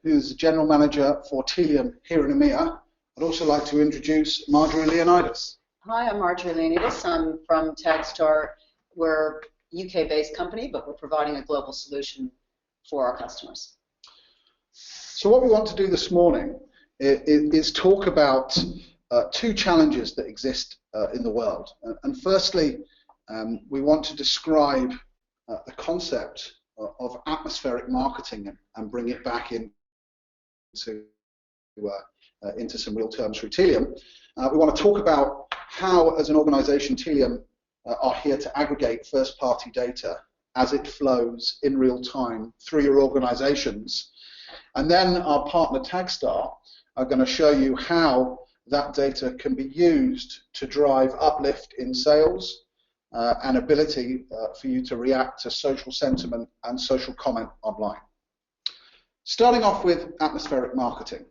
who's the General Manager for Tealium here in EMEA. I'd also like to introduce Marjorie Leonidas. Hi, I'm Marjorie Leonidas. I'm from Taggstar. We're a UK-based company, but we're providing a global solution for our customers. So what we want to do this morning is talk about two challenges that exist in the world. And firstly, we want to describe the concept of atmospheric marketing and bring it back into some real terms through Tealium. We want to talk about how, as an organization, Tealium are here to aggregate first-party data as it flows in real time through your organizations. And then our partner Taggstar are going to show you how that data can be used to drive uplift in sales and ability for you to react to social sentiment and social comment online. Starting off with atmospheric marketing.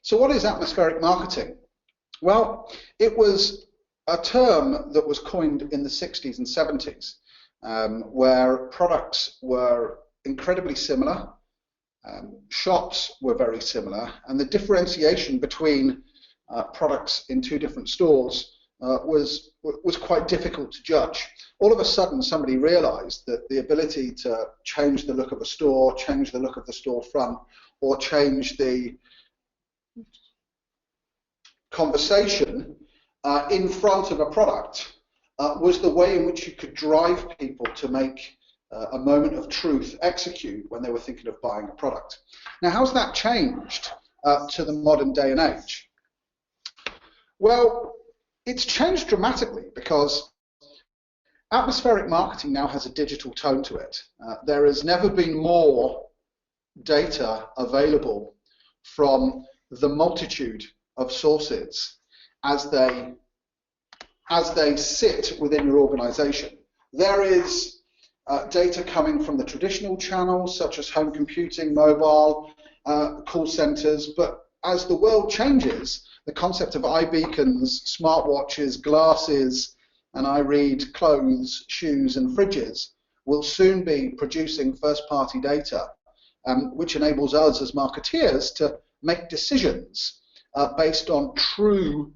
So what is atmospheric marketing? Well, it was a term that was coined in the 60s and 70s, where products were incredibly similar, shops were very similar, and the differentiation between products in two different stores was quite difficult to judge. All of a sudden, somebody realized that the ability to change the look of a store, change the look of the storefront, or change the conversation in front of a product was the way in which you could drive people to make a moment of truth execute when they were thinking of buying a product. Now, how's that changed to the modern day and age? Well, it's changed dramatically because atmospheric marketing now has a digital tone to it. There has never been more data available from the multitude of sources as they sit within your organization. There is data coming from the traditional channels such as home computing, mobile, call centers, but as the world changes, the concept of iBeacons, smartwatches, glasses, and I read clothes, shoes, and fridges will soon be producing first-party data, which enables us as marketeers to make decisions based on true,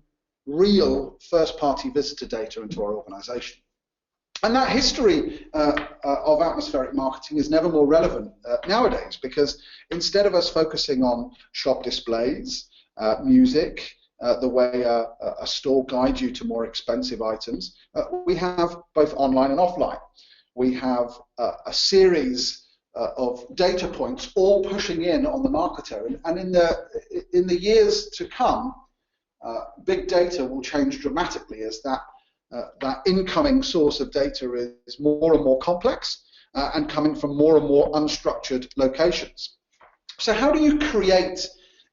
real first-party visitor data into our organization. And that history of atmospheric marketing is never more relevant nowadays, because instead of us focusing on shop displays, music, the way a store guides you to more expensive items, we have both online and offline. We have a series of data points all pushing in on the marketer, and in the years to come, big data will change dramatically as that incoming source of data is more and more complex and coming from more and more unstructured locations. So how do you create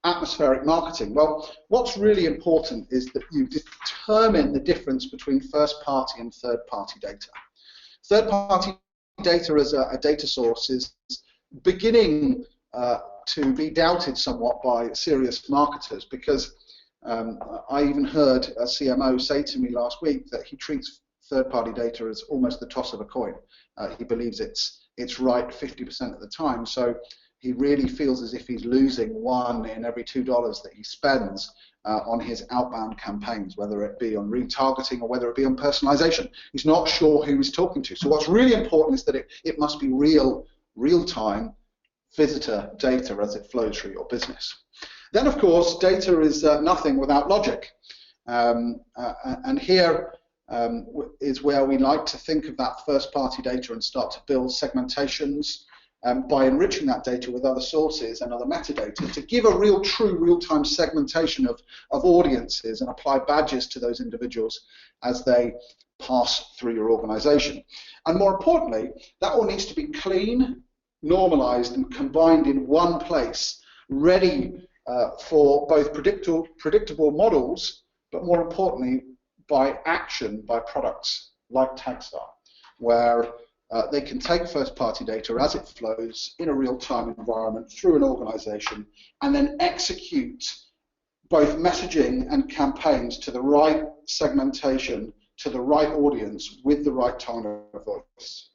atmospheric marketing? Well, what's really important is that you determine the difference between first-party and third-party data. Third-party data as a data source is beginning to be doubted somewhat by serious marketers, because I even heard a CMO say to me last week that he treats third-party data as almost the toss of a coin. He believes it's right 50% of the time, so he really feels as if he's losing $1 in every $2 that he spends on his outbound campaigns, whether it be on retargeting or whether it be on personalization. He's not sure who he's talking to. So what's really important is that it must be real-time visitor data as it flows through your business. Then, of course, data is nothing without logic. And here is where we like to think of that first-party data and start to build segmentations by enriching that data with other sources and other metadata to give a true real-time segmentation of audiences and apply badges to those individuals as they pass through your organization. And more importantly, that all needs to be clean, normalized, and combined in one place, ready for both predictable models, but more importantly, by action by products like Taggstar, where they can take first-party data as it flows in a real-time environment through an organization and then execute both messaging and campaigns to the right segmentation, to the right audience with the right tone of voice.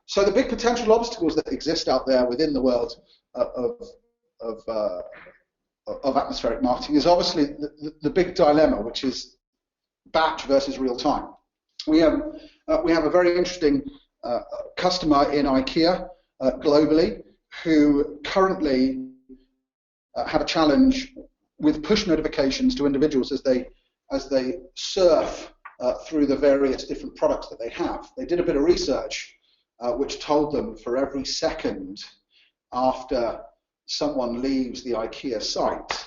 So the big potential obstacles that exist out there within the world of atmospheric marketing is obviously the big dilemma, which is batch versus real time. We have a very interesting customer in IKEA globally who currently have a challenge with push notifications to individuals as they surf through the various different products that they have. They did a bit of research which told them for every second after someone leaves the IKEA site,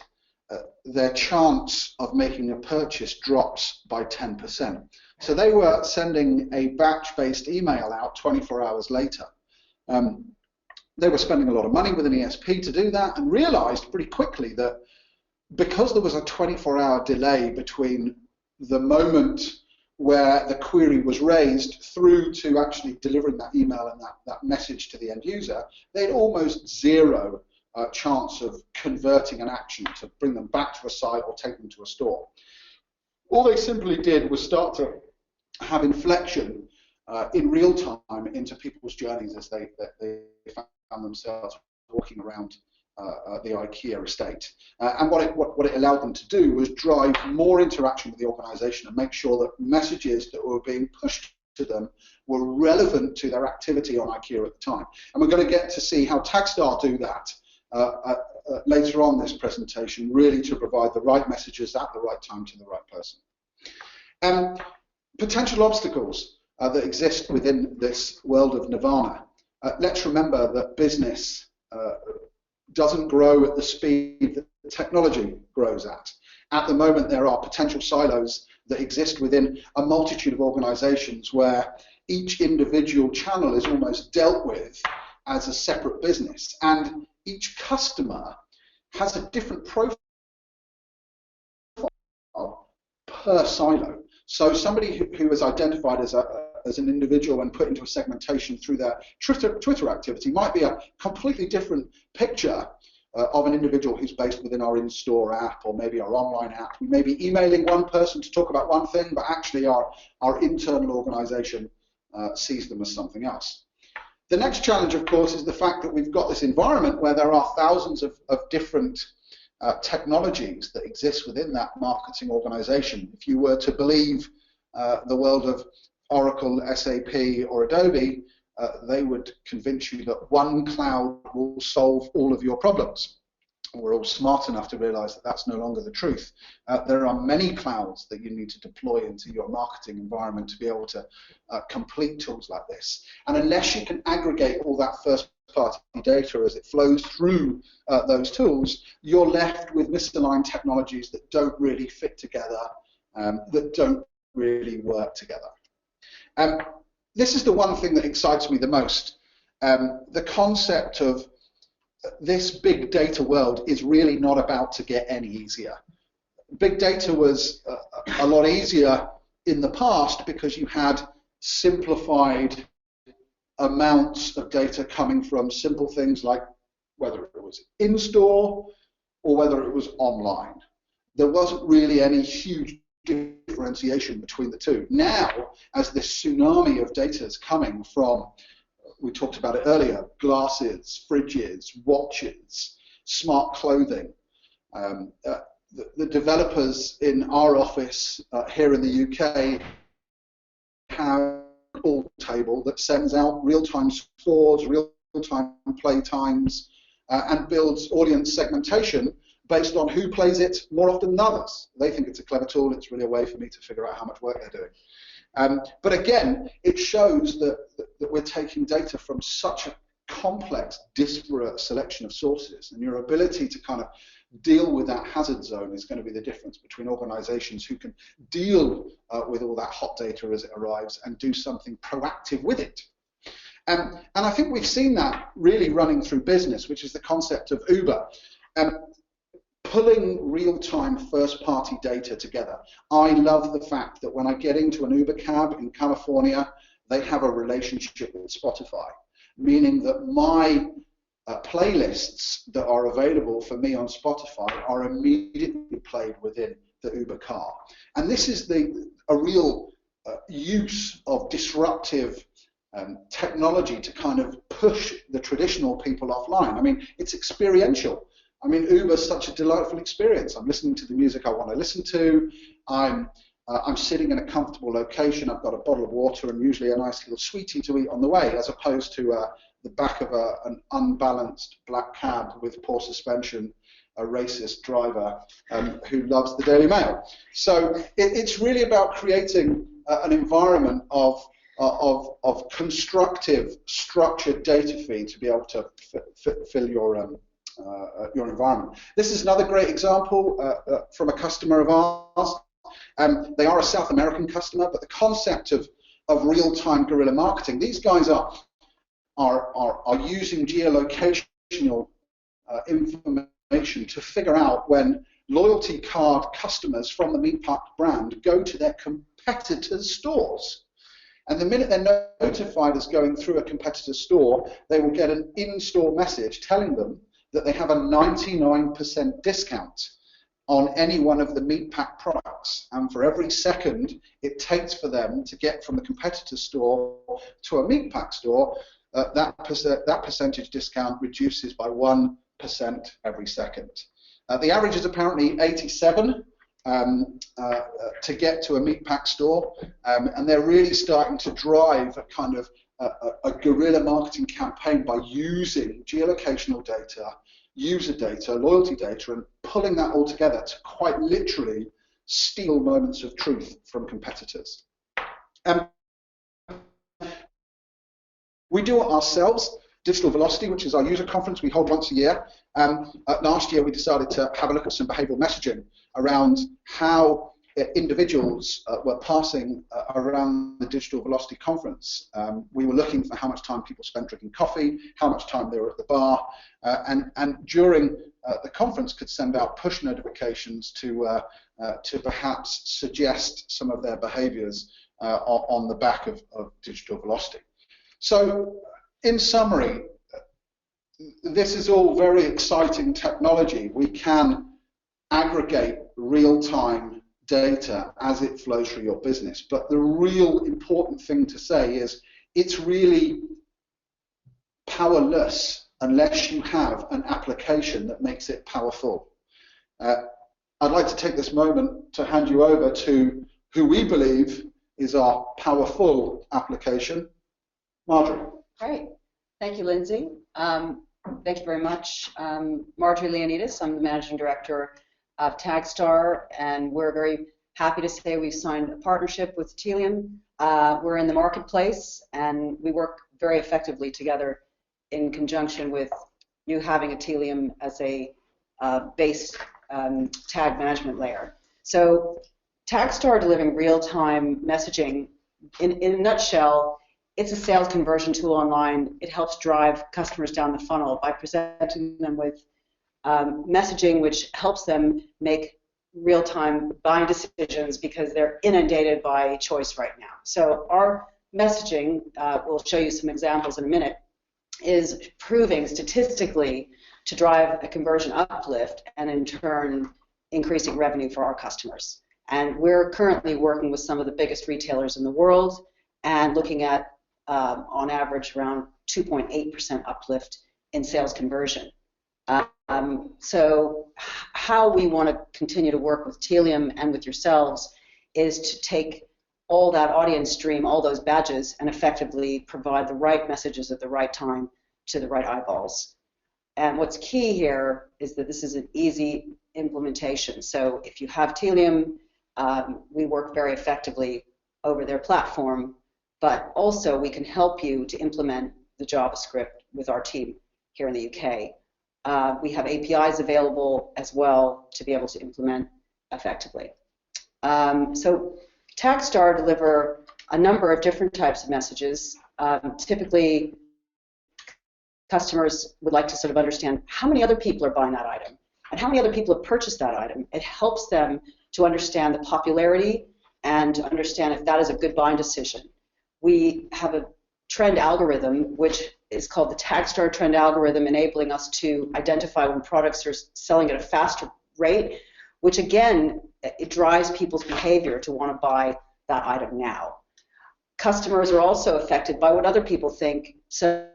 their chance of making a purchase drops by 10%. So they were sending a batch-based email out 24 hours later. They were spending a lot of money with an ESP to do that and realized pretty quickly that because there was a 24-hour delay between the moment where the query was raised through to actually delivering that email and that message to the end user, they had almost zero chance of converting an action to bring them back to a site or take them to a store. All they simply did was start to have inflection in real time into people's journeys as they found themselves walking around the IKEA estate. And what it allowed them to do was drive more interaction with the organization and make sure that messages that were being pushed to them were relevant to their activity on IKEA at the time. And we're going to get to see how Taggstar do that later on this presentation, really to provide the right messages at the right time to the right person. Potential obstacles that exist within this world of nirvana. Let's remember that business doesn't grow at the speed that technology grows at. At the moment, there are potential silos that exist within a multitude of organizations where each individual channel is almost dealt with as a separate business, and each customer has a different profile per silo. So somebody who is identified as an individual and put into a segmentation through their Twitter activity might be a completely different picture of an individual who's based within our in-store app or maybe our online app. We may be emailing one person to talk about one thing, but actually our internal organization sees them as something else. The next challenge, of course, is the fact that we've got this environment where there are thousands of different technologies that exist within that marketing organization. If you were to believe the world of Oracle, SAP, or Adobe, they would convince you that one cloud will solve all of your problems. We're all smart enough to realize that that's no longer the truth. There are many clouds that you need to deploy into your marketing environment to be able to complete tools like this. And unless you can aggregate all that first-party data as it flows through those tools, you're left with misaligned technologies that don't really fit together, that don't really work together. This is the one thing that excites me the most. The concept of this big data world is really not about to get any easier. Big data was a lot easier in the past because you had simplified amounts of data coming from simple things like whether it was in-store or whether it was online. There wasn't really any huge differentiation between the two. Now, as this tsunami of data is coming from, we talked about it earlier, glasses, fridges, watches, smart clothing. The developers in our office here in the UK have a call table that sends out real-time scores, real-time play times, and builds audience segmentation based on who plays it more often than others. They think it's a clever tool. It's really a way for me to figure out how much work they're doing. But again, it shows that we're taking data from such a complex, disparate selection of sources, and your ability to kind of deal with that hazard zone is going to be the difference between organizations who can deal with all that hot data as it arrives and do something proactive with it. And I think we've seen that really running through business, which is the concept of Uber. Pulling real-time first-party data together. I love the fact that when I get into an Uber cab in California, they have a relationship with Spotify, meaning that my playlists that are available for me on Spotify are immediately played within the Uber car. And this is a real use of disruptive technology to kind of push the traditional people offline. I mean, it's experiential. I mean, Uber's such a delightful experience. I'm listening to the music I want to listen to. I'm sitting in a comfortable location. I've got a bottle of water and usually a nice little sweetie to eat on the way, as opposed to the back of an unbalanced black cab with poor suspension, a racist driver who loves the Daily Mail. So it's really about creating an environment of constructive, structured data feed to be able to fill your environment. This is another great example from a customer of ours. They are a South American customer, but the concept of real-time guerrilla marketing, these guys are using geolocational information to figure out when loyalty card customers from the Meatpack brand go to their competitors' stores. And the minute they're notified as going through a competitor's store, they will get an in-store message telling them that they have a 99% discount on any one of the Meatpack products. And for every second it takes for them to get from the competitor's store to a Meatpack store, that percentage discount reduces by 1% every second. The average is apparently 87 to get to a Meatpack store, and they're really starting to drive a kind of a guerrilla marketing campaign by using geolocational data, user data, loyalty data, and pulling that all together to quite literally steal moments of truth from competitors. We do it ourselves. Digital Velocity, which is our user conference we hold once a year. Last year we decided to have a look at some behavioral messaging around how individuals were passing around the Digital Velocity conference. We were looking for how much time people spent drinking coffee, how much time they were at the bar, and during the conference could send out push notifications to perhaps suggest some of their behaviors on the back of Digital Velocity. So, in summary, this is all very exciting technology. We can aggregate real-time data as it flows through your business. But the real important thing to say is it's really powerless unless you have an application that makes it powerful. I'd like to take this moment to hand you over to who we believe is our powerful application, Marjorie. Great. Thank you, Lindsay. Thank you very much. Marjorie Leonidas, I'm the Managing Director of Taggstar, and we're very happy to say we've signed a partnership with Tealium. We're in the marketplace, and we work very effectively together in conjunction with you having a Tealium as a base tag management layer. So Taggstar delivering real-time messaging, in a nutshell, it's a sales conversion tool online. It helps drive customers down the funnel by presenting them with messaging which helps them make real-time buying decisions because they're inundated by choice right now. So our messaging, we'll show you some examples in a minute, is proving statistically to drive a conversion uplift and in turn increasing revenue for our customers. And we're currently working with some of the biggest retailers in the world and looking at on average around 2.8% uplift in sales conversion. So how we want to continue to work with Tealium and with yourselves is to take all that audience stream, all those badges, and effectively provide the right messages at the right time to the right eyeballs. And what's key here is that this is an easy implementation. So if you have Tealium, we work very effectively over their platform, but also we can help you to implement the JavaScript with our team here in the UK. We have APIs available as well to be able to implement effectively. So Taggstar deliver a number of different types of messages. Typically, customers would like to sort of understand how many other people are buying that item and how many other people have purchased that item. It helps them to understand the popularity and to understand if that is a good buying decision. We have a trend algorithm, which is called the Taggstar trend algorithm, enabling us to identify when products are selling at a faster rate, which again, it drives people's behavior to want to buy that item now. Customers are also affected by what other people think. So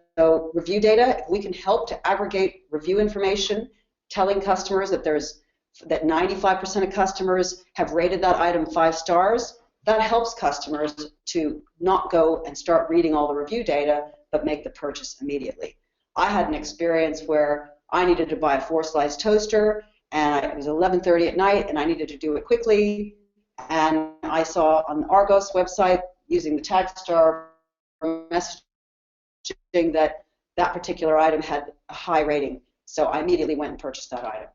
review data, if we can help to aggregate review information, telling customers that 95% of customers have rated that item 5 stars, that helps customers to not go and start reading all the review data, but make the purchase immediately. I had an experience where I needed to buy a 4-slice toaster, and it was 11:30 at night, and I needed to do it quickly, and I saw on the Argos website, using the Taggstar messaging, that particular item had a high rating, so I immediately went and purchased that item.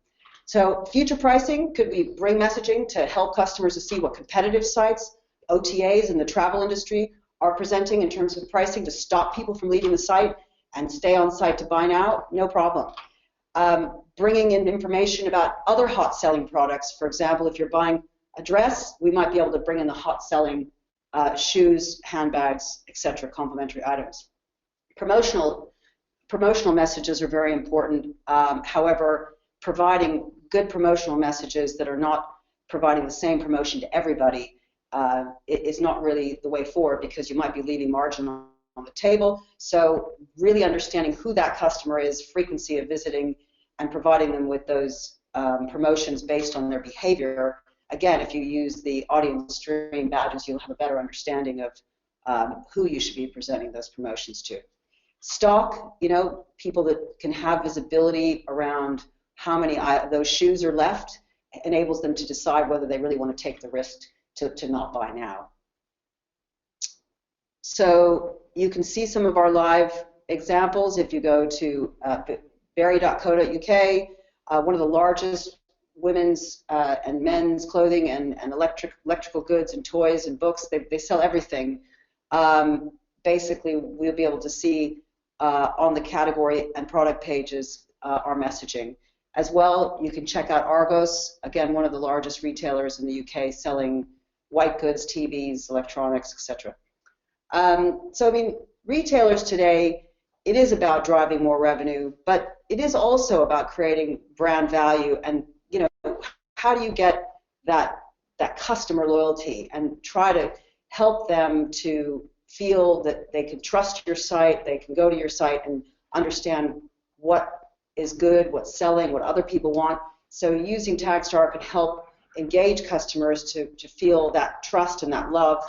So future pricing, could we bring messaging to help customers to see what competitive sites, OTAs in the travel industry are presenting in terms of pricing to stop people from leaving the site and stay on site to buy now? No problem. Bringing in information about other hot selling products. For example, if you're buying a dress, we might be able to bring in the hot selling shoes, handbags, etc., complementary items. Promotional messages are very important. However, providing good promotional messages that are not providing the same promotion to everybody is not really the way forward, because you might be leaving margin on the table. So really understanding who that customer is, frequency of visiting, and providing them with those promotions based on their behavior. Again, if you use the audience stream badges, you'll have a better understanding of who you should be presenting those promotions to. Stock, people that can have visibility around how many of those shoes are left, enables them to decide whether they really want to take the risk to not buy now. So you can see some of our live examples if you go to berry.co.uk, one of the largest women's and men's clothing and electrical goods and toys and books. They sell everything. Basically, we'll be able to see on the category and product pages our messaging. As well, you can check out Argos, again, one of the largest retailers in the UK, selling white goods, TVs, electronics, etc. So, I mean, retailers today, it is about driving more revenue, but it is also about creating brand value. And, how do you get that customer loyalty and try to help them to feel that they can trust your site, they can go to your site and understand what is good, what's selling, what other people want. So using Taggstar can help engage customers to feel that trust and that love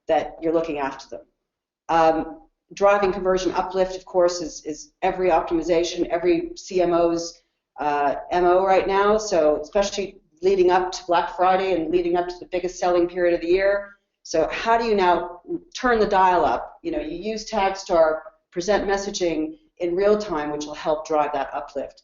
that you're looking after them. Driving conversion uplift, of course, is every optimization, every CMO's MO right now. So especially leading up to Black Friday and leading up to the biggest selling period of the year. So how do you now turn the dial up? You use Taggstar, present messaging in real time, which will help drive that uplift.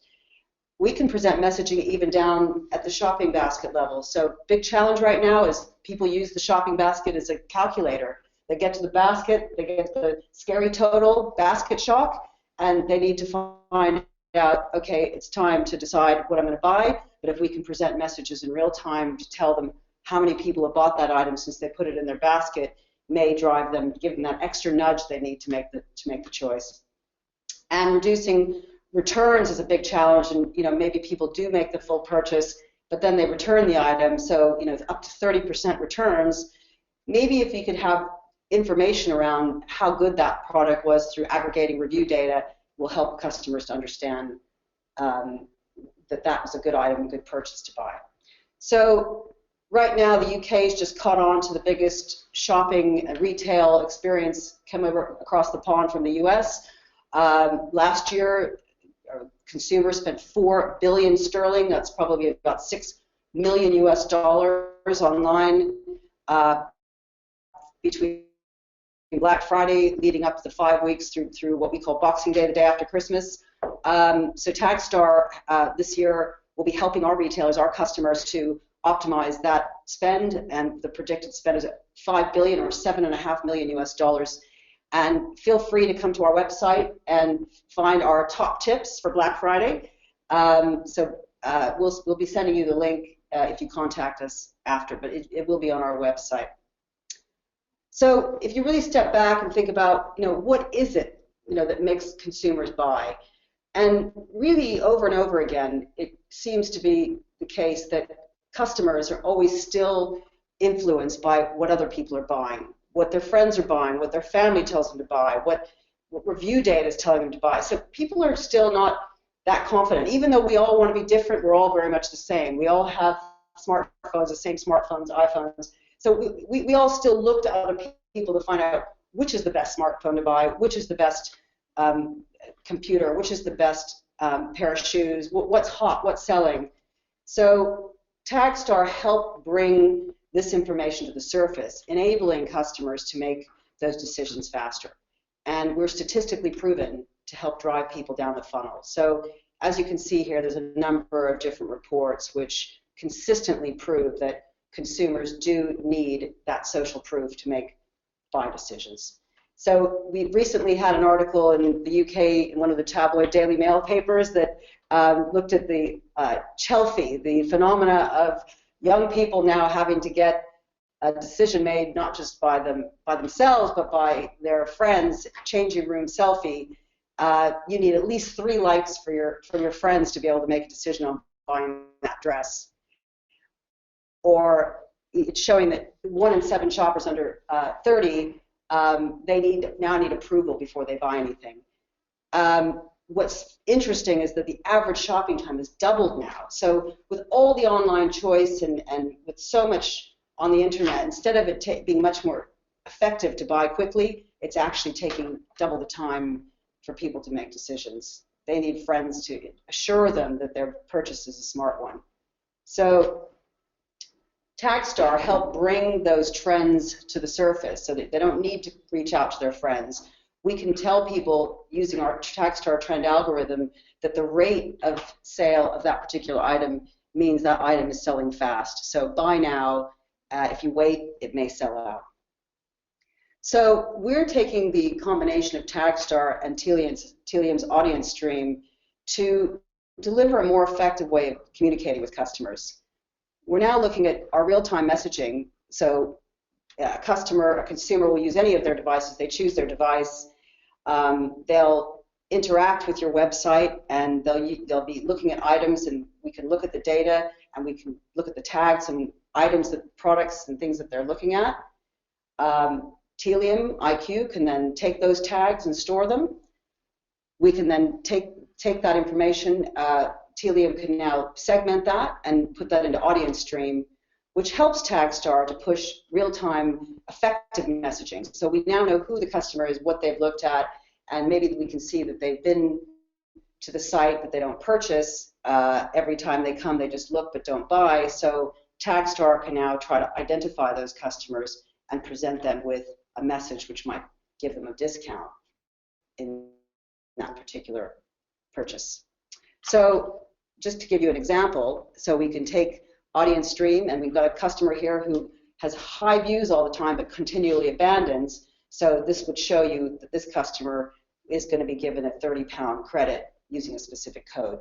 We can present messaging even down at the shopping basket level. So big challenge right now is people use the shopping basket as a calculator. They get to the basket, they get the scary total, basket shock, and they need to find out, okay, it's time to decide what I'm going to buy. But if we can present messages in real time to tell them how many people have bought that item since they put it in their basket, may drive them, give them that extra nudge they need to make the choice. And reducing returns is a big challenge, and maybe people do make the full purchase, but then they return the item. So up to 30% returns. Maybe if you could have information around how good that product was through aggregating review data, will help customers to understand that was a good item, a good purchase to buy. So right now, the UK has just caught on to the biggest shopping and retail experience come over across the pond from the US. Last year, consumers spent 4 billion sterling. That's probably about $6 million US online between Black Friday leading up to the 5 weeks through what we call Boxing Day, the day after Christmas. So Taggstar this year will be helping our retailers, our customers, to optimize that spend, and the predicted spend is at $5 billion or $7.5 million US. And feel free to come to our website and find our top tips for Black Friday. We'll be sending you the link if you contact us after, but it will be on our website. So if you really step back and think about, what is it, that makes consumers buy? And really, over and over again, it seems to be the case that customers are always still influenced by what other people are buying. what their friends are buying, what their family tells them to buy, what review data is telling them to buy. So people are still not that confident. Even though we all want to be different, we're all very much the same. We all have smartphones, the same smartphones, iPhones. So we all still look to other people to find out which is the best smartphone to buy, which is the best computer, which is the best pair of shoes, what's hot, what's selling. So Taggstar helped bring this information to the surface, enabling customers to make those decisions faster. And we're statistically proven to help drive people down the funnel. So as you can see here, there's a number of different reports which consistently prove that consumers do need that social proof to make buying decisions. So we recently had an article in the UK in one of the tabloid Daily Mail papers that looked at the Chelfie, the phenomena of young people now having to get a decision made not just by themselves but by their friends, changing room selfie. You need at least 3 likes from your friends to be able to make a decision on buying that dress. Or it's showing that 1 in 7 shoppers under 30 they now need approval before they buy anything. What's interesting is that the average shopping time has doubled now. So with all the online choice and with so much on the internet, instead of it being much more effective to buy quickly, it's actually taking double the time for people to make decisions. They need friends to assure them that their purchase is a smart one. So Taggstar helped bring those trends to the surface so that they don't need to reach out to their friends. We can tell people using our Taggstar trend algorithm that the rate of sale of that particular item means that item is selling fast. So buy now. If you wait, it may sell out. So we're taking the combination of Taggstar and Tealium's audience stream to deliver a more effective way of communicating with customers. We're now looking at our real-time messaging. So a consumer will use any of their devices. They choose their device. They'll interact with your website, and they'll be looking at items, and we can look at the data, and we can look at the tags and items, products, and things that they're looking at. Tealium IQ can then take those tags and store them. We can then take that information. Tealium can now segment that and put that into audience stream, which helps Taggstar to push real-time effective messaging. So we now know who the customer is, what they've looked at, and maybe we can see that they've been to the site but they don't purchase. Every time they come, they just look but don't buy. So Taggstar can now try to identify those customers and present them with a message which might give them a discount in that particular purchase. So just to give you an example, so we can take audience stream, and we've got a customer here who has high views all the time but continually abandons. So this would show you that this customer is going to be given a £30 credit using a specific code.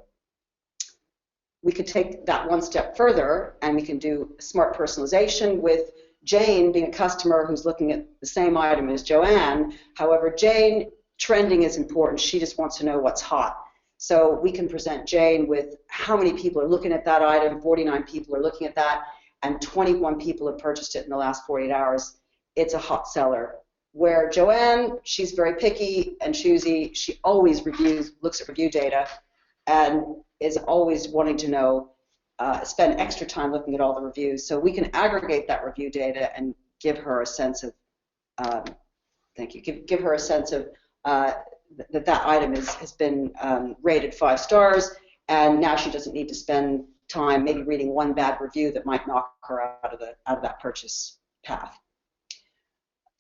We could take that one step further, and we can do smart personalization with Jane being a customer who's looking at the same item as Joanne. However, Jane, trending is important. She just wants to know what's hot. So we can present Jane with how many people are looking at that item. 49 people are looking at that, and 21 people have purchased it in the last 48 hours. It's a hot seller. Where Joanne, she's very picky and choosy. She always looks at review data, and is always wanting to know, spend extra time looking at all the reviews. So we can aggregate that review data and give her a sense of, give her a sense of that item has been rated 5 stars, and now she doesn't need to spend time maybe reading one bad review that might knock her out of that purchase path.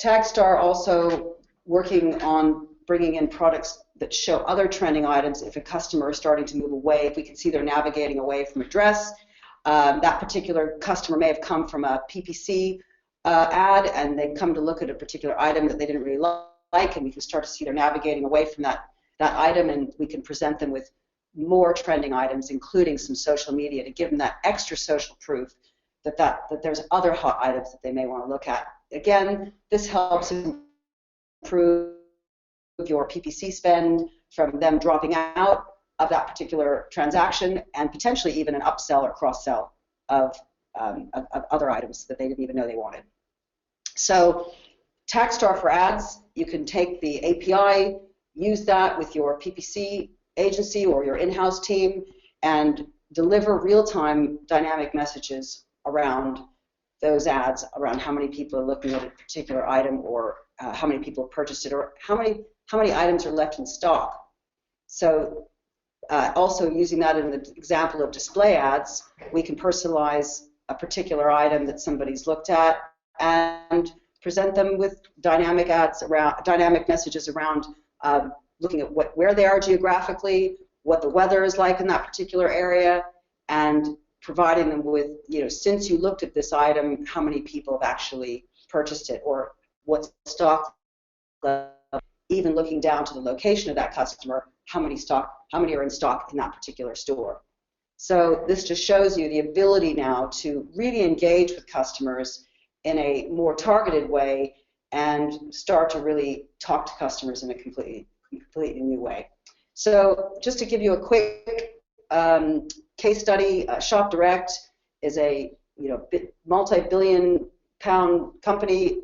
Taggstar also working on bringing in products that show other trending items if a customer is starting to move away. If we can see they're navigating away from a dress, that particular customer may have come from a PPC ad, and they've come to look at a particular item that they didn't really like, and we can start to see they're navigating away from that item, and we can present them with more trending items, including some social media, to give them that extra social proof that there's other hot items that they may want to look at. Again, this helps improve your PPC spend from them dropping out of that particular transaction, and potentially even an upsell or cross-sell of other items that they didn't even know they wanted. So Taggstar for ads, you can take the API, use that with your PPC agency or your in-house team, and deliver real-time dynamic messages around those ads, around how many people are looking at a particular item, or how many people have purchased it, or how many items are left in stock. So also using that in the example of display ads, we can personalize a particular item that somebody's looked at and present them with dynamic ads around, dynamic messages around looking at where they are geographically, what the weather is like in that particular area, and providing them with, since you looked at this item, how many people have actually purchased it, or what stock, even looking down to the location of that customer, how many are in stock in that particular store. So this just shows you the ability now to really engage with customers in a more targeted way and start to really talk to customers in a completely new way. So just to give you a quick case study, Shop Direct is a multi-billion-pound company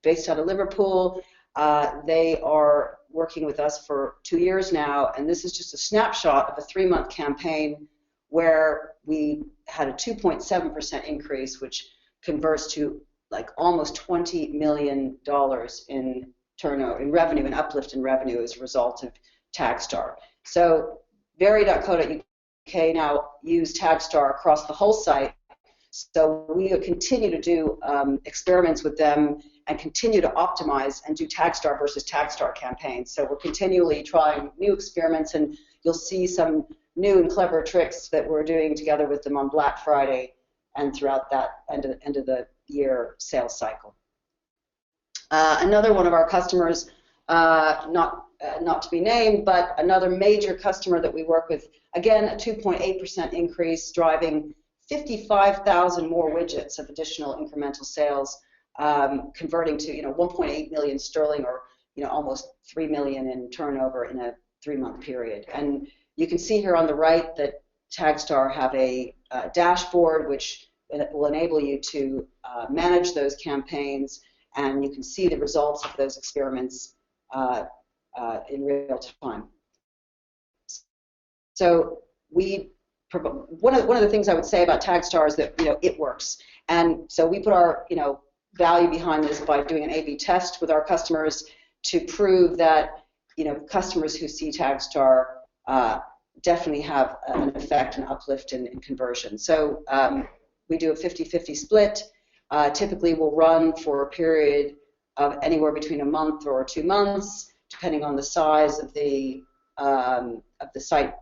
based out of Liverpool. They are working with us for 2 years now, and this is just a snapshot of a 3-month campaign where we had a 2.7% increase, which converts to like almost $20 million in turnover, in revenue, an uplift in revenue as a result of Taggstar. So Very.co.uk now use Taggstar across the whole site. So we continue to do experiments with them and continue to optimize and do Taggstar versus Taggstar campaigns. So we're continually trying new experiments, and you'll see some new and clever tricks that we're doing together with them on Black Friday and throughout that end of the year sales cycle. Another one of our customers, not to be named, but another major customer that we work with, again, a 2.8% increase, driving 55,000 more widgets of additional incremental sales, converting to 1.8 million sterling, or almost 3 million in turnover in a 3-month period. And you can see here on the right that Taggstar have a dashboard which will enable you to manage those campaigns, and you can see the results of those experiments in real time. So one of the things I would say about Taggstar is that it works, and so we put our value behind this by doing an A/B test with our customers to prove that customers who see Taggstar definitely have an effect, an uplift in conversion. So we do a 50-50 split. Typically, we'll run for a period of anywhere between a month or 2 months, depending on the size of the site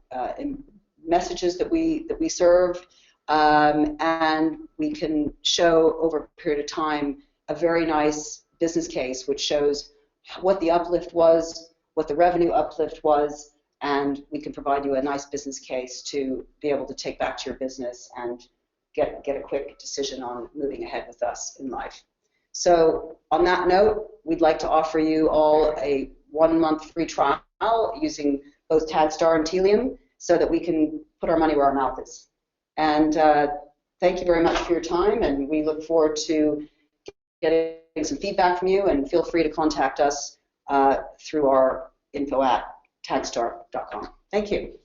messages that we serve, and we can show over a period of time a very nice business case which shows what the uplift was, what the revenue uplift was, and we can provide you a nice business case to be able to take back to your business and get a quick decision on moving ahead with us in life. So on that note, we'd like to offer you all a 1-month free trial using both Taggstar and Tealium so that we can put our money where our mouth is. And thank you very much for your time, and we look forward to getting some feedback from you, and feel free to contact us through our info@taggstar.com. Thank you.